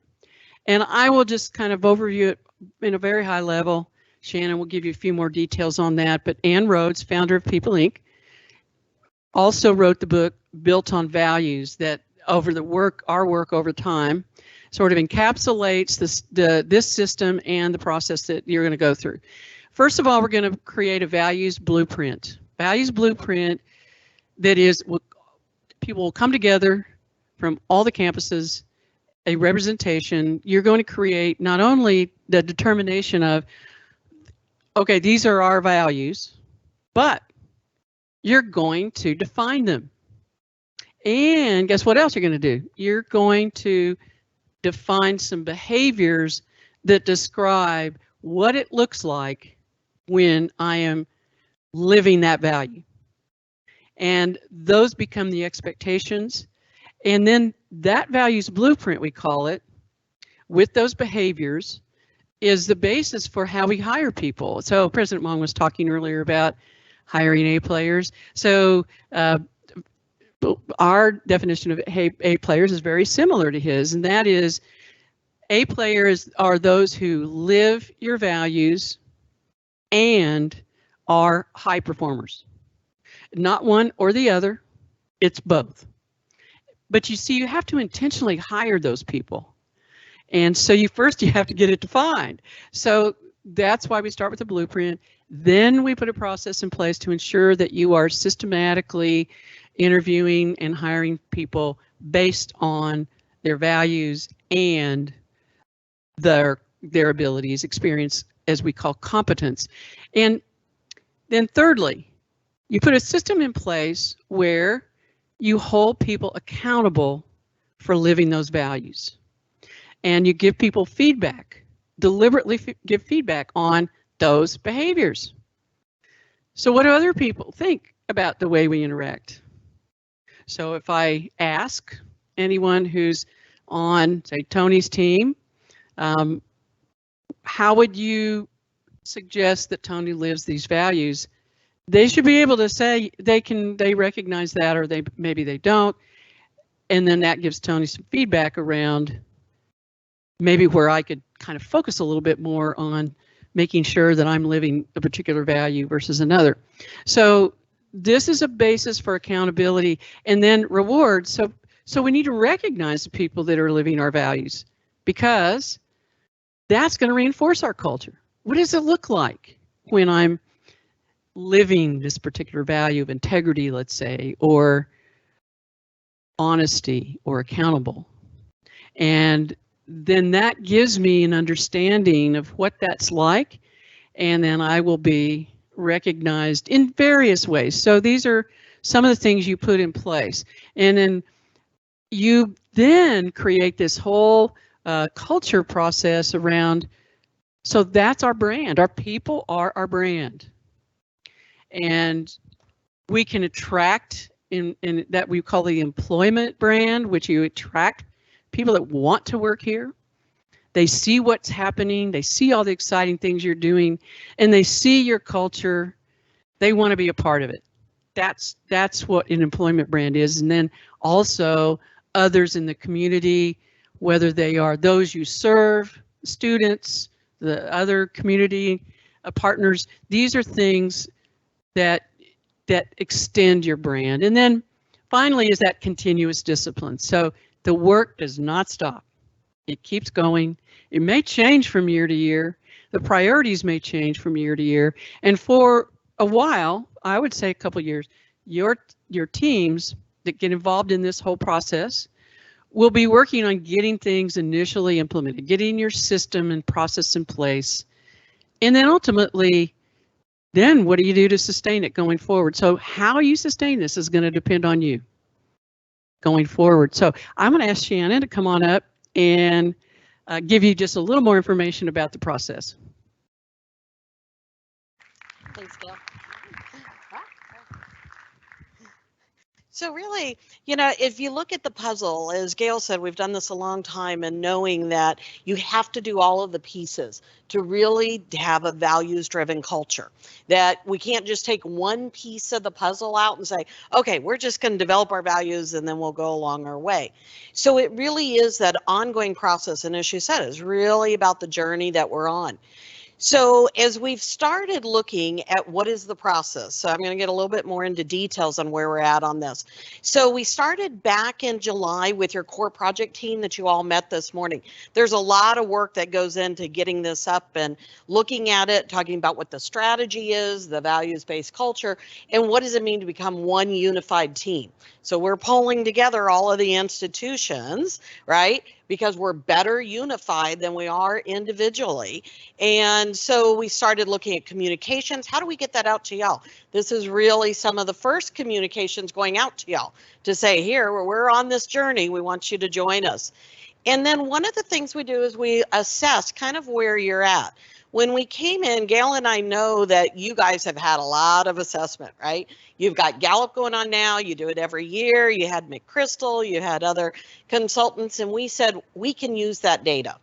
And I will just kind of overview it in a very high level. Shannon will give you a few more details on that. But Ann Rhodes, founder of People Inc., also wrote the book Built on Values that our work over time sort of encapsulates this system and the process that you're going to go through. First of all, we're going to create a values blueprint. Values blueprint that is, people will come together from all the campuses, a representation. You're going to create not only the determination of, okay, these are our values, but you're going to define them. And guess what else you're going to do? You're going to define some behaviors that describe what it looks like when I am living that value. And those become the expectations. And then that values blueprint, we call it, with those behaviors is the basis for how we hire people. So President Mong was talking earlier about hiring A players. So our definition of A players is very similar to his, and that is A players are those who live your values and are high performers. Not one or the other, it's both. But you see, you have to intentionally hire those people. And so you have to get it defined. So that's why we start with the blueprint. Then we put a process in place to ensure that you are systematically interviewing and hiring people based on their values and their abilities, experience, as we call competence. And then thirdly, you put a system in place where you hold people accountable for living those values. And you give people feedback, deliberately give feedback on those behaviors. So what do other people think about the way we interact? So if I ask anyone who's on, say, Tony's team, how would you suggest that Tony lives these values? They should be able to say they recognize that, or maybe they don't. And then that gives Tony some feedback around maybe where I could kind of focus a little bit more on making sure that I'm living a particular value versus another. So this is a basis for accountability, and then rewards. So we need to recognize the people that are living our values, because that's going to reinforce our culture. What does it look like when I'm living this particular value of integrity, let's say, or honesty, or accountable? And then that gives me an understanding of what that's like, and then I will be recognized in various ways. So these are some of the things you put in place, and then you then create this whole culture process around. So that's our brand. Our people are our brand, and we can attract in that we call the employment brand, which you attract people that want to work here. They see what's happening, they see all the exciting things you're doing, and they see your culture. They want to be a part of it. That's what an employment brand is. And then also others in the community, whether they are those you serve, students, the other community partners. These are things that extend your brand. And then finally is that continuous discipline. So the work does not stop. It keeps going. It may change from year to year. The priorities may change from year to year. And for a while, I would say a couple of years, your teams that get involved in this whole process will be working on getting things initially implemented, getting your system and process in place. And then ultimately, then what do you do to sustain it going forward? So how you sustain this is going to depend on you going forward. So I'm going to ask Shannon to come on up and give you just a little more information about the process. Thanks, Gail. So really, you know, if you look at the puzzle, as Gail said, we've done this a long time, and knowing that you have to do all of the pieces to really have a values-driven culture, that we can't just take one piece of the puzzle out and say, okay, we're just going to develop our values and then we'll go along our way. So it really is that ongoing process, and as she said, it's really about the journey that we're on. So as we've started looking at what is the process, so I'm going to get a little bit more into details on where we're at on this. So we started back in July with your core project team that you all met this morning. There's a lot of work that goes into getting this up and looking at it, talking about what the strategy is, the values-based culture, and what does it mean to become one unified team. So we're pulling together all of the institutions, right? because we're better unified than we are individually. And so we started looking at communications. How do we get that out to y'all? This is really some of the first communications going out to y'all to say, here, we're on this journey. We want you to join us. And then one of the things we do is we assess kind of where you're at. When we came in, Gail and I know that you guys have had a lot of assessment, right? You've got Gallup going on now. You do it every year. You had McChrystal, you had other consultants, and we said we can use that data.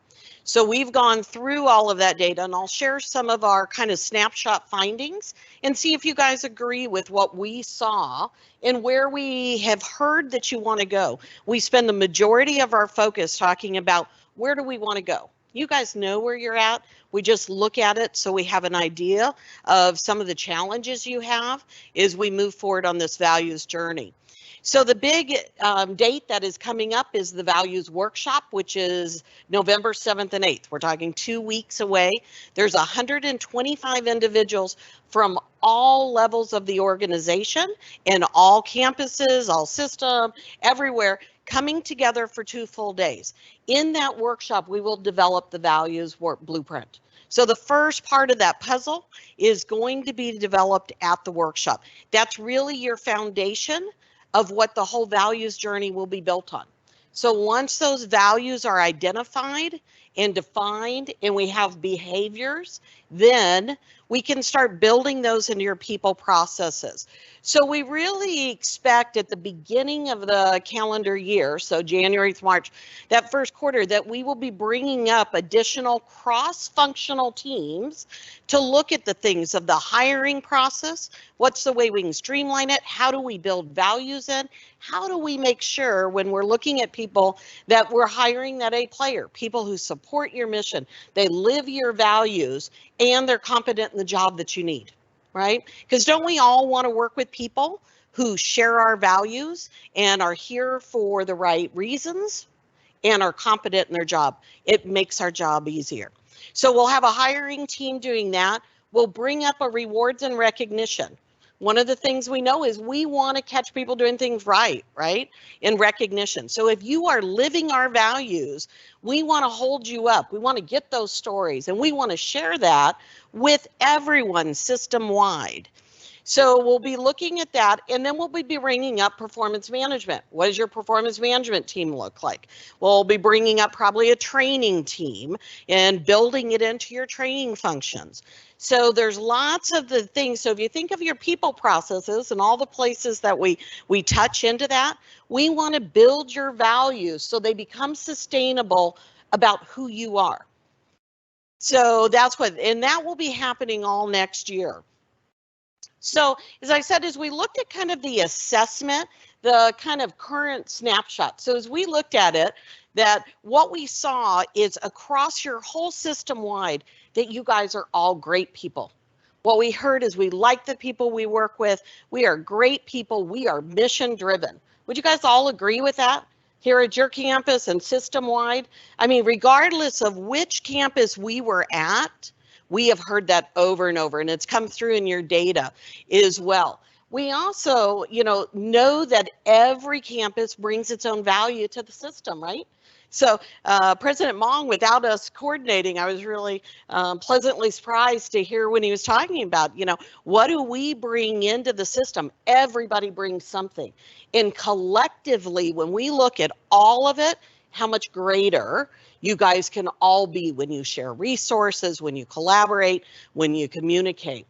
So we've gone through all of that data, and I'll share some of our kind of snapshot findings and see if you guys agree with what we saw and where we have heard that you want to go. We spend the majority of our focus talking about where do we want to go. You guys know where you're at. We just look at it so we have an idea of some of the challenges you have as we move forward on this values journey. So the big date that is coming up is the values workshop, which is November 7th and 8th. We're talking 2 weeks away. There's 125 individuals from all levels of the organization and all campuses, all system, everywhere, coming together for 2 full days. In that workshop, we will develop the values blueprint. So the first part of that puzzle is going to be developed at the workshop. That's really your foundation of what the whole values journey will be built on. So once those values are identified and defined and we have behaviors, then we can start building those into your people processes. So we really expect at the beginning of the calendar year, so January to March, that first quarter, that we will be bringing up additional cross-functional teams to look at the things of the hiring process. What's the way we can streamline it? How do we build values in? How do we make sure when we're looking at people that we're hiring that A player, people who support your mission, they live your values, and they're competent in the job that you need, right? Because don't we all want to work with people who share our values and are here for the right reasons and are competent in their job? It makes our job easier. So we'll have a hiring team doing that. We'll bring up a rewards and recognition. One of the things we know is we want to catch people doing things right? In recognition. So if you are living our values, we want to hold you up. We want to get those stories and we want to share that with everyone system-wide. So we'll be looking at that, and then we'll be bringing up performance management. What does your performance management team look like? We'll be bringing up probably a training team and building it into your training functions. So there's lots of the things. So if you think of your people processes and all the places that we touch into that, we want to build your values so they become sustainable about who you are. So that's what, and that will be happening all next year. So as I said, as we looked at kind of the assessment, the kind of current snapshot. So as we looked at it, that what we saw is across your whole system wide that you guys are all great people. What we heard is we like the people we work with. We are great people. We are mission driven. Would you guys all agree with that? Here at your campus and system wide? I mean, regardless of which campus we were at, we have heard that over and over, and it's come through in your data as well. We also, know that every campus brings its own value to the system, right? So President Mong, without us coordinating, I was really pleasantly surprised to hear when he was talking about, what do we bring into the system? Everybody brings something. And collectively, when we look at all of it, how much greater you guys can all be when you share resources, when you collaborate, when you communicate.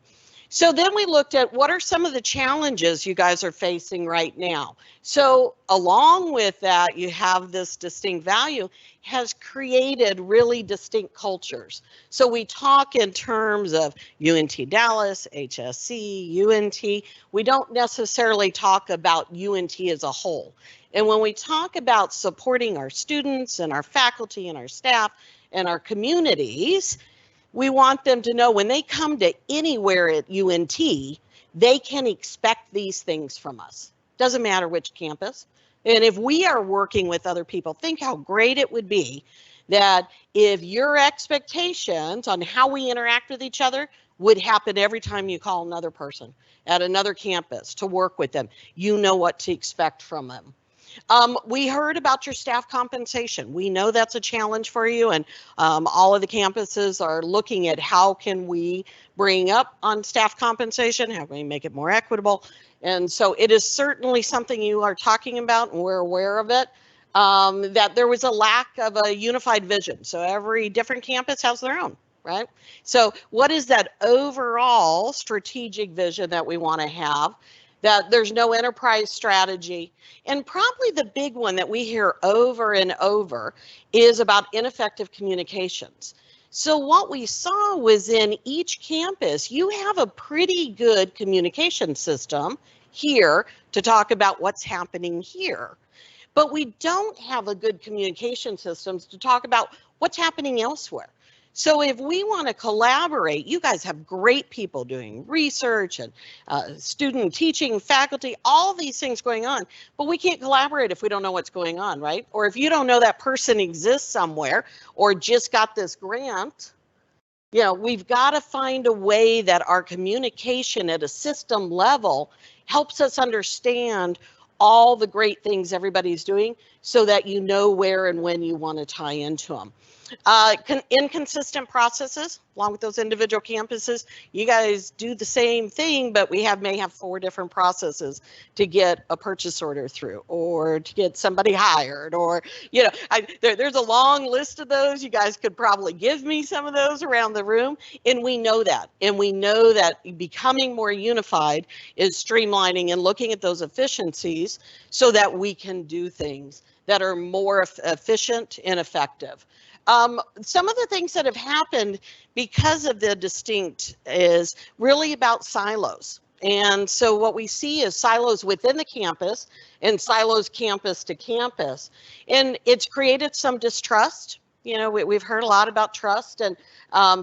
So then we looked at what are some of the challenges you guys are facing right now. So along with that, you have this distinct value has created really distinct cultures. So we talk in terms of UNT Dallas, HSC, UNT. We don't necessarily talk about UNT as a whole. And when we talk about supporting our students and our faculty and our staff and our communities, we want them to know when they come to anywhere at UNT, they can expect these things from us. Doesn't matter which campus. And if we are working with other people, think how great it would be that if your expectations on how we interact with each other would happen every time you call another person at another campus to work with them, you know what to expect from them. We heard about your staff compensation. We know that's a challenge for you, and all of the campuses are looking at how can we bring up on staff compensation, how can we make it more equitable. And so it is certainly something you are talking about, and we're aware of it, that there was a lack of a unified vision. So every different campus has their own, right? So what is that overall strategic vision that we want to have? That there's no enterprise strategy. And probably the big one that we hear over and over is about ineffective communications. So what we saw was in each campus, you have a pretty good communication system here to talk about what's happening here. But we don't have a good communication systems to talk about what's happening elsewhere. So if we want to collaborate, you guys have great people doing research and student teaching, faculty, all these things going on, but we can't collaborate if we don't know what's going on, right? Or if you don't know that person exists somewhere or just got this grant, you know, we've got to find a way that our communication at a system level helps us understand all the great things everybody's doing so that you know where and when you want to tie into them. Inconsistent processes along with those individual campuses. You guys do the same thing, but we may have 4 different processes to get a purchase order through or to get somebody hired, or, you know, there's a long list of those. You guys could probably give me some of those around the room, and we know that. And we know that becoming more unified is streamlining and looking at those efficiencies so that we can do things that are more efficient and effective. Some of the things that have happened because of the distinct is really about silos. And so what we see is silos within the campus and silos campus to campus. And it's created some distrust. You know, we've heard a lot about trust, and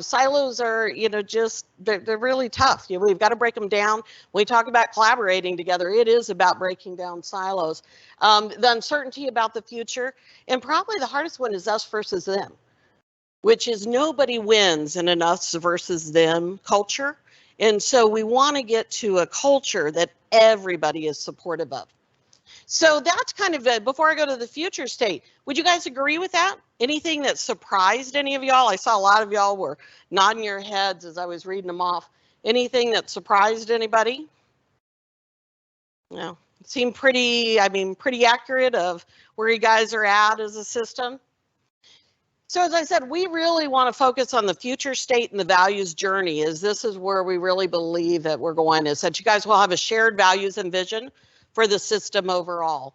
silos are, you know, just, they're really tough. You know, we've got to break them down. When we talk about collaborating together, it is about breaking down silos. The uncertainty about the future, and probably the hardest one is us versus them, which is nobody wins in an us versus them culture. And so we want to get to a culture that everybody is supportive of. So that's kind of, before I go to the future state, would you guys agree with that? Anything that surprised any of y'all? I saw a lot of y'all were nodding your heads as I was reading them off. Anything that surprised anybody? No, it seemed pretty, I mean, pretty accurate of where you guys are at as a system. So as I said, we really want to focus on the future state and the values journey, as this is where we really believe that we're going, is that you guys will have a shared values and vision for the system overall.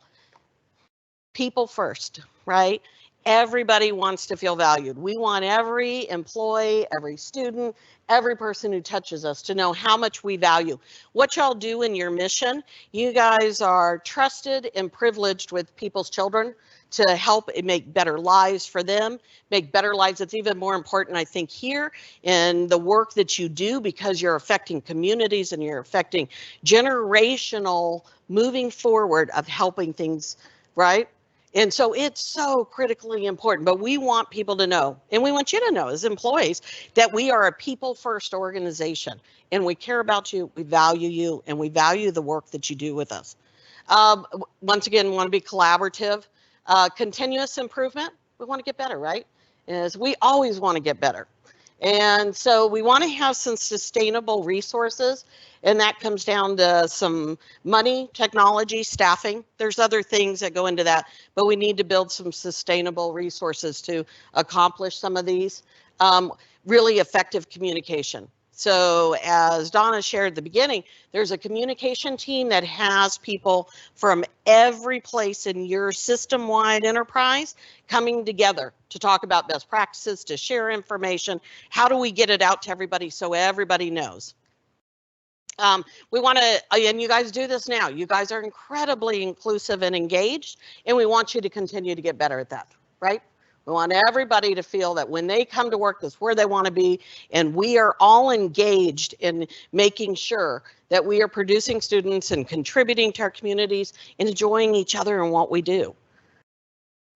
People first, right? Everybody wants to feel valued. We want every employee, every student, every person who touches us to know how much we value. What y'all do in your mission, you guys are trusted and privileged with people's children to help make better lives for them, make better lives. It's even more important, I think, here in the work that you do, because you're affecting communities and you're affecting generational moving forward of helping things, right? And so it's so critically important, but we want people to know, and we want you to know as employees, that we are a people first organization, and we care about you, we value you, and we value the work that you do with us. Once again, we want to be collaborative, continuous improvement. We want to get better, right? As we always want to get better. And so we want to have some sustainable resources, and that comes down to some money, technology, staffing. There's other things that go into that, but we need to build some sustainable resources to accomplish some of these. Really effective communication. So as Donna shared at the beginning, there's a communication team that has people from every place in your system-wide enterprise coming together to talk about best practices, to share information. How do we get it out to everybody so everybody knows? We want to, and you guys do this now, you guys are incredibly inclusive and engaged, and we want you to continue to get better at that, right? We want everybody to feel that when they come to work, that's where they want to be, and we are all engaged in making sure that we are producing students and contributing to our communities and enjoying each other and what we do.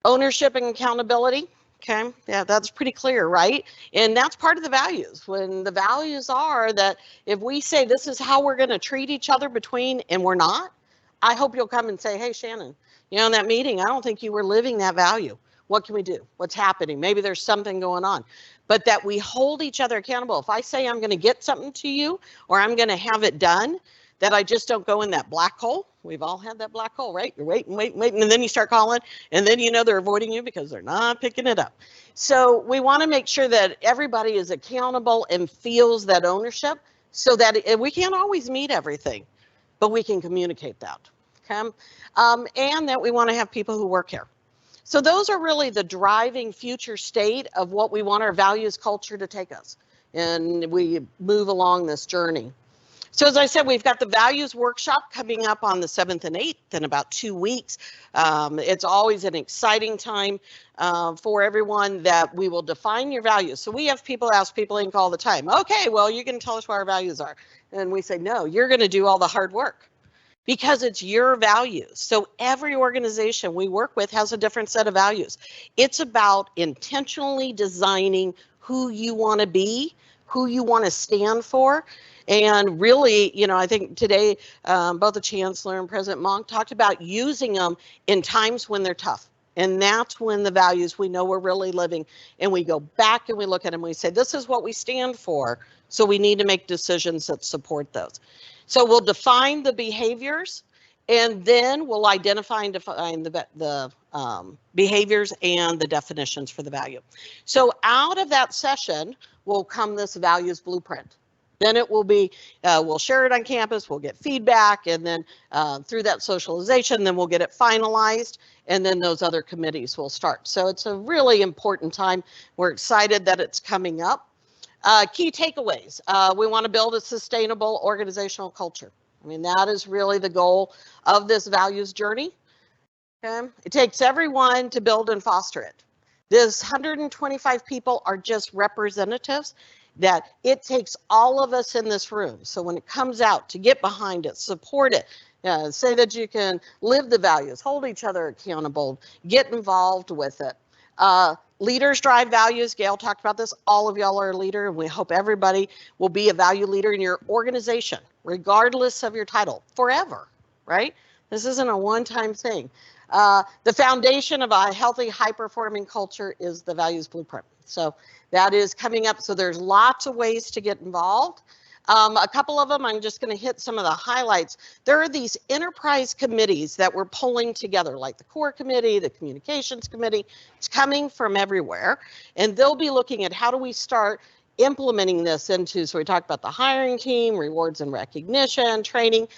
Ownership and accountability. Okay, yeah, that's pretty clear, right? And that's part of the values. When the values are that if we say this is how we're going to treat each other between, and we're not, I hope you'll come and say, hey, Shannon, You know, in that meeting, I don't think you were living that value. What can we do? What's happening? Maybe there's something going on, but that we hold each other accountable. If I say I'm going to get something to you or I'm going to have it done, that I just don't go in that black hole. We've all had that black hole, right? You're waiting, and then you start calling, and then you know they're avoiding you because they're not picking it up. So we want to make sure that everybody is accountable and feels that ownership, so that we can't always meet everything, but we can communicate that. Okay, and that we want to have people who work here. So those are really the driving future state of what we want our values culture to take us, and we move along this journey. So as I said, we've got the values workshop coming up on the 7th and 8th in about 2 weeks. It's always an exciting time for everyone that we will define your values. So we have people ask people in all the time, okay, well, you can tell us what our values are. And we say, no, you're going to do all the hard work because it's your values. So every organization we work with has a different set of values. It's about intentionally designing who you want to be, who you want to stand for. And really, you know, I think today, both the Chancellor and President Monk talked about using them in times when they're tough. And that's when the values we know we're really living, and we go back and we look at them and we say, this is what we stand for. So we need to make decisions that support those. So we'll define the behaviors, and then we'll identify and define the behaviors and the definitions for the value. So out of that session will come this values blueprint. Then it will be, we'll share it on campus, we'll get feedback, and then through that socialization, then we'll get it finalized, and then those other committees will start. So it's a really important time. We're excited that it's coming up. Key takeaways. We want to build a sustainable organizational culture. I mean, that is really the goal of this values journey. Okay? It takes everyone to build and foster it. This 125 people are just representatives. That it takes all of us in this room. So when it comes out, to get behind it, support it, say that you can live the values, hold each other accountable, get involved with it. Leaders drive values. Gail talked about this. All of y'all are a leader, and we hope everybody will be a value leader in your organization, regardless of your title, forever, right? This isn't a one-time thing. The foundation of a healthy, high-performing culture is the values blueprint. So that is coming up. So there's lots of ways to get involved. A couple of them, I'm just going to hit some of the highlights. There are these enterprise committees that we're pulling together, like the core committee, the communications committee. It's coming from everywhere, and they'll be looking at how do we start implementing this into, so we talked about the hiring team, rewards and recognition, training.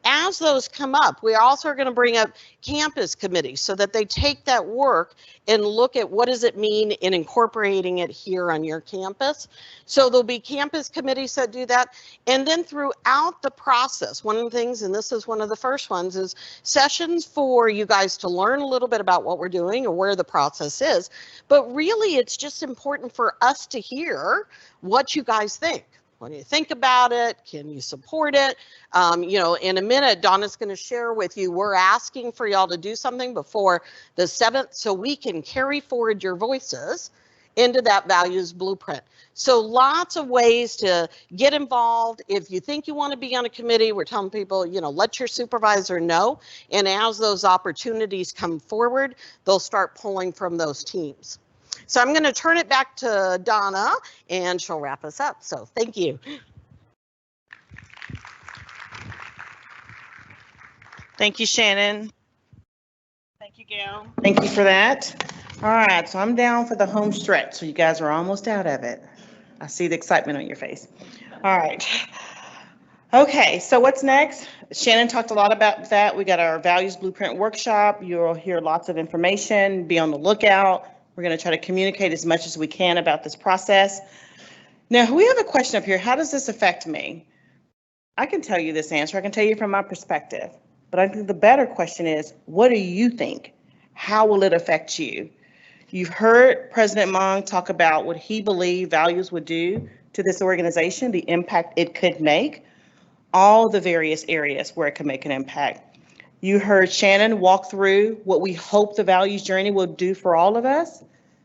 As those come up, we also are going to bring up campus committees so that they take that work and look at what does it mean in incorporating it here on your campus. So there'll be campus committees that do that. And then throughout the process, one of the things, and this is one of the first ones, is sessions for you guys to learn a little bit about what we're doing or where the process is. But really, it's just important for us to hear what you guys think. What do you think about it? Can you support it? You know, in a minute, Donna's going to share with you, we're asking for y'all to do something before the 7th so we can carry forward your voices into that values blueprint. So lots of ways to get involved. If you think you want to be on a committee, we're telling people, you know, let your supervisor know. And as those opportunities come forward, they'll start pulling from those teams. So I'm going to turn it back to Donna, and she'll wrap us up. So thank you. Thank you, Shannon. Thank you, Gail. Thank you for that. All right, so I'm down for the home stretch, so you guys are almost out of it. I see the excitement on your face. All right. Okay, so what's next? Shannon talked a lot about that. We got our values blueprint workshop. You'll hear lots of information. Be on the lookout. We're going to try to communicate as much as we can about this process. Now, we have a question up here. How does this affect me? I can tell you this answer. I can tell you from my perspective. But I think the better question is, what do you think? How will it affect you? You've heard President Monk talk about what he believed values would do to this organization, the impact it could make, all the various areas where it could make an impact. You heard Shannon walk through what we hope the values journey will do for all of us.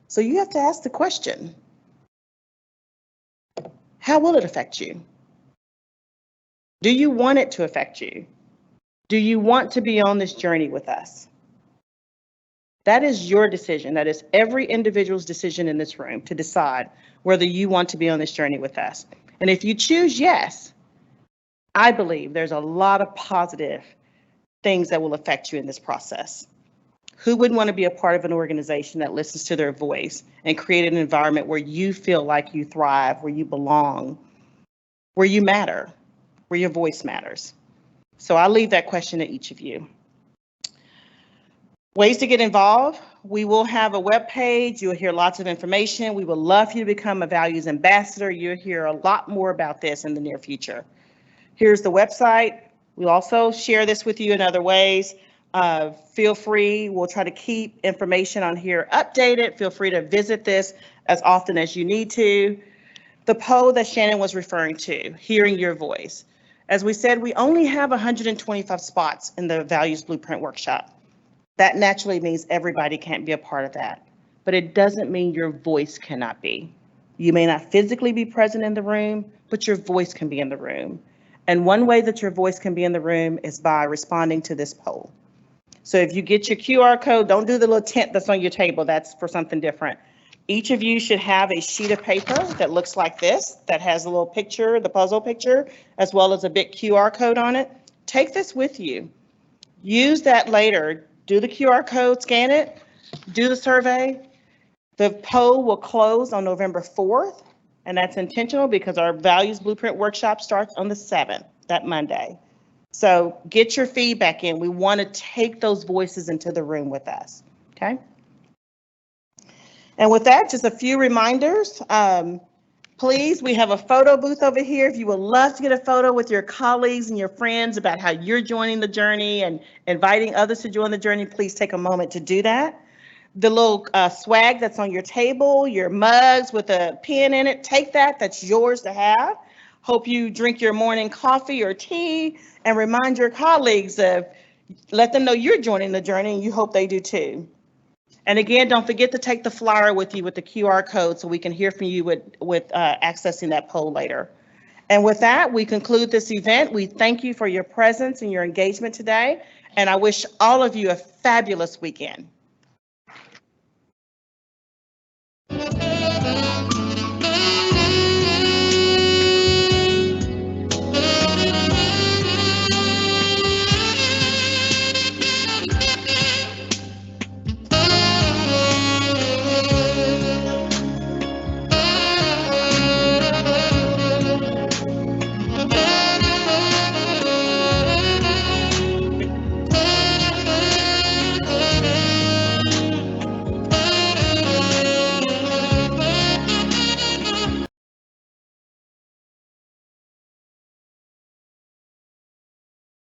So you have to ask the question, how will it affect you? Do you want it to affect you? Do you want to be on this journey with us? That is your decision. That is every individual's decision in this room to decide whether you want to be on this journey with us. And if you choose yes, I believe there's a lot of positive things that will affect you in this process. Who wouldn't want to be a part of an organization that listens to their voice and create an environment where you feel like you thrive, where you belong, where you matter, where your voice matters? So I'll leave that question to each of you. Ways to get involved. We will have a webpage. You'll hear lots of information. We would love for you to become a values ambassador. You'll hear a lot more about this in the near future. Here's the website. We'll also share this with you in other ways. Feel free. We'll try to keep information on here updated. Feel free to visit this as often as you need to. The poll that Shannon was referring to, hearing your voice. As we said, we only have 125 spots in the Values Blueprint Workshop. That naturally means everybody can't be a part of that, but it doesn't mean your voice cannot be. You may not physically be present in the room, but your voice can be in the room. And one way that your voice can be in the room is by responding to this poll. So if you get your QR code, don't do the little tent that's on your table. That's for something different. Each of you should have a sheet of paper that looks like this, that has a little picture, the puzzle picture, as well as a big QR code on it. Take this with you. Use that later. Do the QR code, scan it, do the survey. The poll will close on November 4th, and that's intentional because our Values Blueprint Workshop starts on the 7th, that Monday. So get your feedback in. We want to take those voices into the room with us, okay? And with that, just a few reminders. Please, we have a photo booth over here. If you would love to get a photo with your colleagues and your friends about how you're joining the journey and inviting others to join the journey, please take a moment to do that. The little swag that's on your table, your mugs with a pin in it, take that. That's yours to have. Hope you drink your morning coffee or tea and remind your colleagues of, let them know you're joining the journey and you hope they do too. And again, don't forget to take the flyer with you with the QR code so we can hear from you with accessing that poll later. And with that, we conclude this event. We thank you for your presence and your engagement today. And I wish all of you a fabulous weekend.